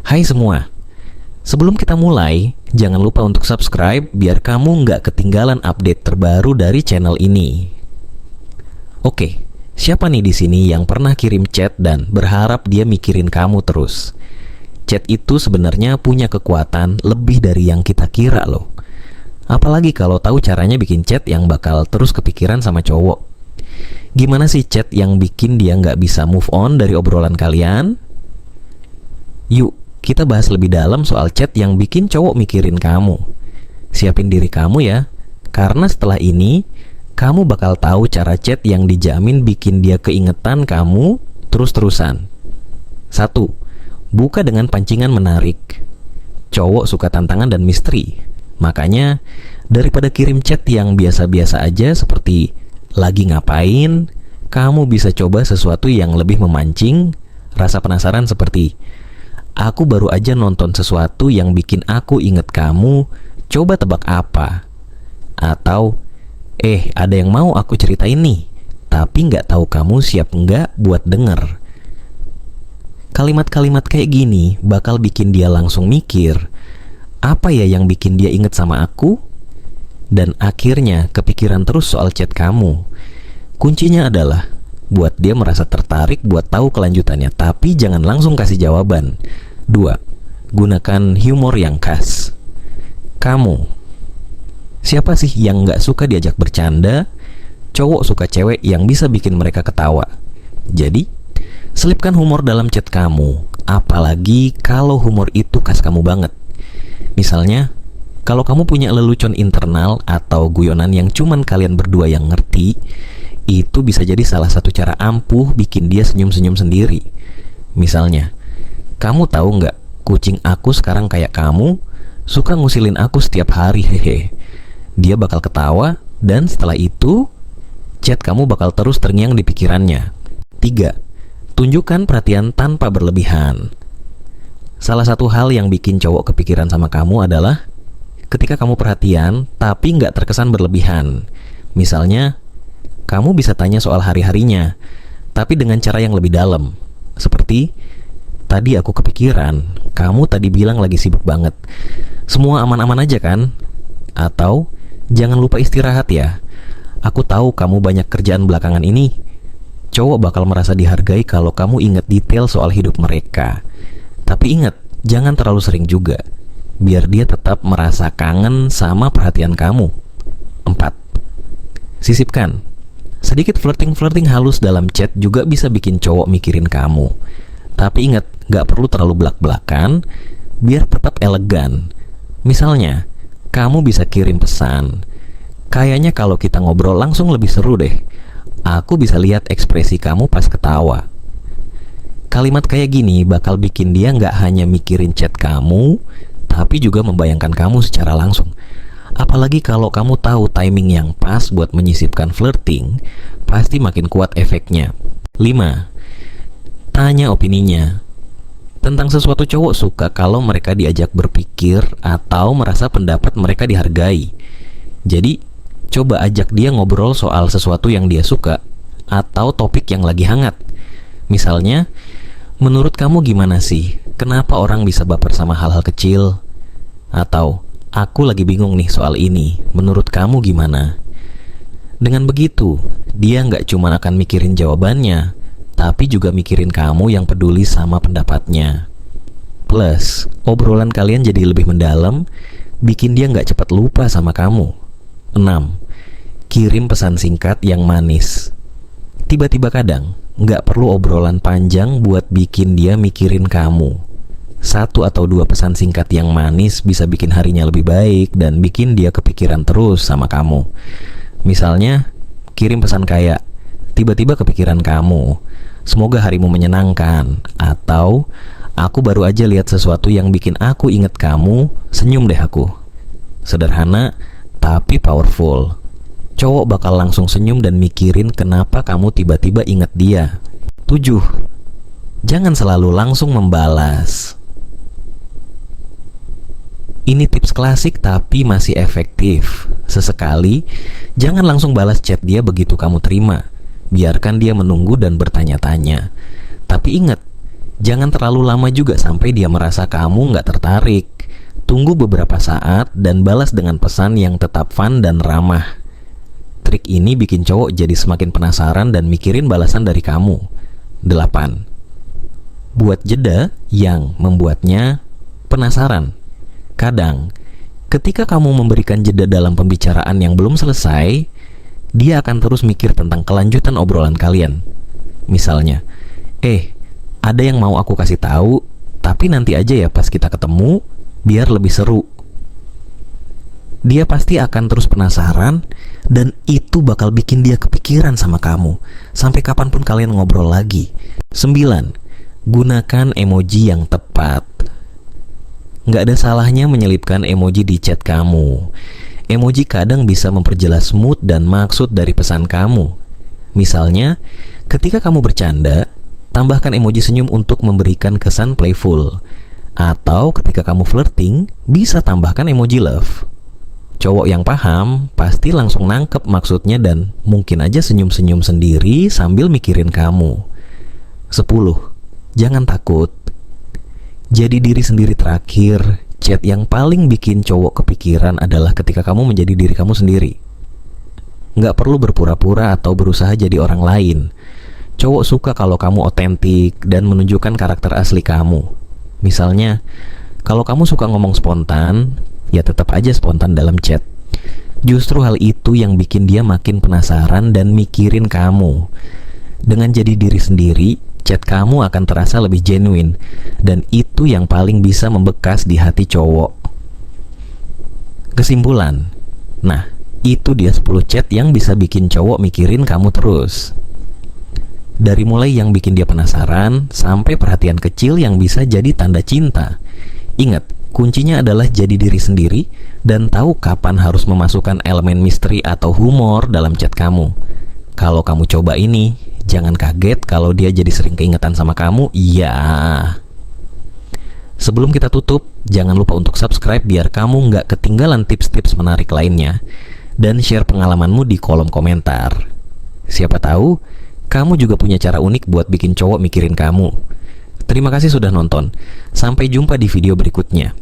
Hai semua, sebelum kita mulai, jangan lupa untuk subscribe biar kamu nggak ketinggalan update terbaru dari channel ini. Oke, siapa nih di sini yang pernah kirim chat dan berharap dia mikirin kamu terus? Chat itu sebenarnya punya kekuatan lebih dari yang kita kira loh. Apalagi kalau tahu caranya bikin chat yang bakal terus kepikiran sama cowok. Gimana sih chat yang bikin dia nggak bisa move on dari obrolan kalian? Yuk, kita bahas lebih dalam soal chat yang bikin cowok mikirin kamu. Siapin diri kamu ya, karena setelah ini kamu bakal tahu cara chat yang dijamin bikin dia keingetan kamu terus-terusan. 1. Buka dengan pancingan menarik. Cowok suka tantangan dan misteri. Makanya, daripada kirim chat yang biasa-biasa aja seperti lagi ngapain, kamu bisa coba sesuatu yang lebih memancing rasa penasaran seperti aku baru aja nonton sesuatu yang bikin aku inget kamu, coba tebak apa? Atau, ada yang mau aku ceritain nih, tapi nggak tahu kamu siap nggak buat denger. Kalimat-kalimat kayak gini bakal bikin dia langsung mikir, apa ya yang bikin dia inget sama aku? Dan akhirnya kepikiran terus soal chat kamu. Kuncinya adalah buat dia merasa tertarik buat tahu kelanjutannya, tapi jangan langsung kasih jawaban. 2. Gunakan humor yang khas. Kamu, siapa sih yang gak suka diajak bercanda? Cowok suka cewek yang bisa bikin mereka ketawa. Jadi, selipkan humor dalam chat kamu. Apalagi kalau humor itu khas kamu banget. Misalnya, kalau kamu punya lelucon internal atau guyonan yang cuman kalian berdua yang ngerti, itu bisa jadi salah satu cara ampuh bikin dia senyum-senyum sendiri. Misalnya, kamu tahu nggak, kucing aku sekarang kayak kamu, suka ngusilin aku setiap hari, hehe. Dia bakal ketawa, dan setelah itu, chat kamu bakal terus terngiang di pikirannya. 3. Tunjukkan perhatian tanpa berlebihan. Salah satu hal yang bikin cowok kepikiran sama kamu adalah ketika kamu perhatian, tapi nggak terkesan berlebihan. Misalnya, kamu bisa tanya soal hari-harinya, tapi dengan cara yang lebih dalam. Seperti, tadi aku kepikiran, kamu tadi bilang lagi sibuk banget. Semua aman-aman aja kan? Atau, jangan lupa istirahat ya. Aku tahu kamu banyak kerjaan belakangan ini. Cowok bakal merasa dihargai kalau kamu ingat detail soal hidup mereka. Tapi ingat, jangan terlalu sering juga, biar dia tetap merasa kangen sama perhatian kamu. 4. Sisipkan. Sedikit flirting-flirting halus dalam chat juga bisa bikin cowok mikirin kamu. Tapi ingat, gak perlu terlalu belak-belakan, biar tetap elegan. Misalnya, kamu bisa kirim pesan, kayaknya kalau kita ngobrol langsung lebih seru deh. Aku bisa lihat ekspresi kamu pas ketawa. Kalimat kayak gini bakal bikin dia gak hanya mikirin chat kamu, tapi juga membayangkan kamu secara langsung. Apalagi kalau kamu tahu timing yang pas buat menyisipkan flirting, pasti makin kuat efeknya. 5. Tanya opininya. Tentang sesuatu, cowok suka kalau mereka diajak berpikir atau merasa pendapat mereka dihargai. Jadi, coba ajak dia ngobrol soal sesuatu yang dia suka atau topik yang lagi hangat. Misalnya, menurut kamu gimana sih? Kenapa orang bisa baper sama hal-hal kecil? Atau, aku lagi bingung nih soal ini, menurut kamu gimana? Dengan begitu, dia nggak cuma akan mikirin jawabannya, tapi juga mikirin kamu yang peduli sama pendapatnya. Plus, obrolan kalian jadi lebih mendalam, bikin dia nggak cepat lupa sama kamu. 6. Kirim pesan singkat yang manis. Tiba-tiba kadang, nggak perlu obrolan panjang buat bikin dia mikirin kamu. 1 atau 2 pesan singkat yang manis bisa bikin harinya lebih baik dan bikin dia kepikiran terus sama kamu. Misalnya, kirim pesan kayak, tiba-tiba kepikiran kamu, semoga harimu menyenangkan. Atau, aku baru aja lihat sesuatu yang bikin aku inget kamu, senyum deh aku. Sederhana, tapi powerful. Cowok bakal langsung senyum dan mikirin kenapa kamu tiba-tiba inget dia. 7. Jangan selalu langsung membalas. Ini tips klasik tapi masih efektif. Sesekali, jangan langsung balas chat dia begitu kamu terima. Biarkan dia menunggu dan bertanya-tanya. Tapi ingat, Jangan terlalu lama juga sampai dia merasa kamu nggak tertarik. Tunggu beberapa saat dan balas dengan pesan yang tetap fun dan ramah. Trik ini bikin cowok jadi semakin penasaran dan mikirin balasan dari kamu. 8. Buat jeda yang membuatnya penasaran. Kadang, ketika kamu memberikan jeda dalam pembicaraan yang belum selesai, dia akan terus mikir tentang kelanjutan obrolan kalian. Misalnya, ada yang mau aku kasih tahu, tapi nanti aja ya pas kita ketemu, biar lebih seru. Dia pasti akan terus penasaran, dan itu bakal bikin dia kepikiran sama kamu sampai kapanpun kalian ngobrol lagi. 9. Gunakan emoji yang tepat. Nggak ada salahnya menyelipkan emoji di chat kamu. Emoji kadang bisa memperjelas mood dan maksud dari pesan kamu. Misalnya, ketika kamu bercanda, tambahkan emoji senyum untuk memberikan kesan playful. Atau ketika kamu flirting, bisa tambahkan emoji love. Cowok yang paham pasti langsung nangkep maksudnya dan mungkin aja senyum-senyum sendiri sambil mikirin kamu. 10. Jangan takut. Jadi diri sendiri terakhir. Chat yang paling bikin cowok kepikiran adalah ketika kamu menjadi diri kamu sendiri. Nggak perlu berpura-pura atau berusaha jadi orang lain. Cowok suka kalau kamu otentik dan menunjukkan karakter asli kamu. Misalnya, kalau kamu suka ngomong spontan, ya tetap aja spontan dalam chat. Justru hal itu yang bikin dia makin penasaran dan mikirin kamu. Dengan jadi diri sendiri, chat kamu akan terasa lebih genuine, dan itu yang paling bisa membekas di hati cowok. Kesimpulan, nah itu dia 10 chat yang bisa bikin cowok mikirin kamu terus. Dari mulai yang bikin dia penasaran, sampai perhatian kecil yang bisa jadi tanda cinta. Ingat, kuncinya adalah jadi diri sendiri dan tahu kapan harus memasukkan elemen misteri atau humor dalam chat kamu. Kalau kamu coba ini, jangan kaget kalau dia jadi sering keingetan sama kamu. Iya. Sebelum kita tutup, jangan lupa untuk subscribe biar kamu nggak ketinggalan tips-tips menarik lainnya. Dan share pengalamanmu di kolom komentar. Siapa tahu, kamu juga punya cara unik buat bikin cowok mikirin kamu. Terima kasih sudah nonton. Sampai jumpa di video berikutnya.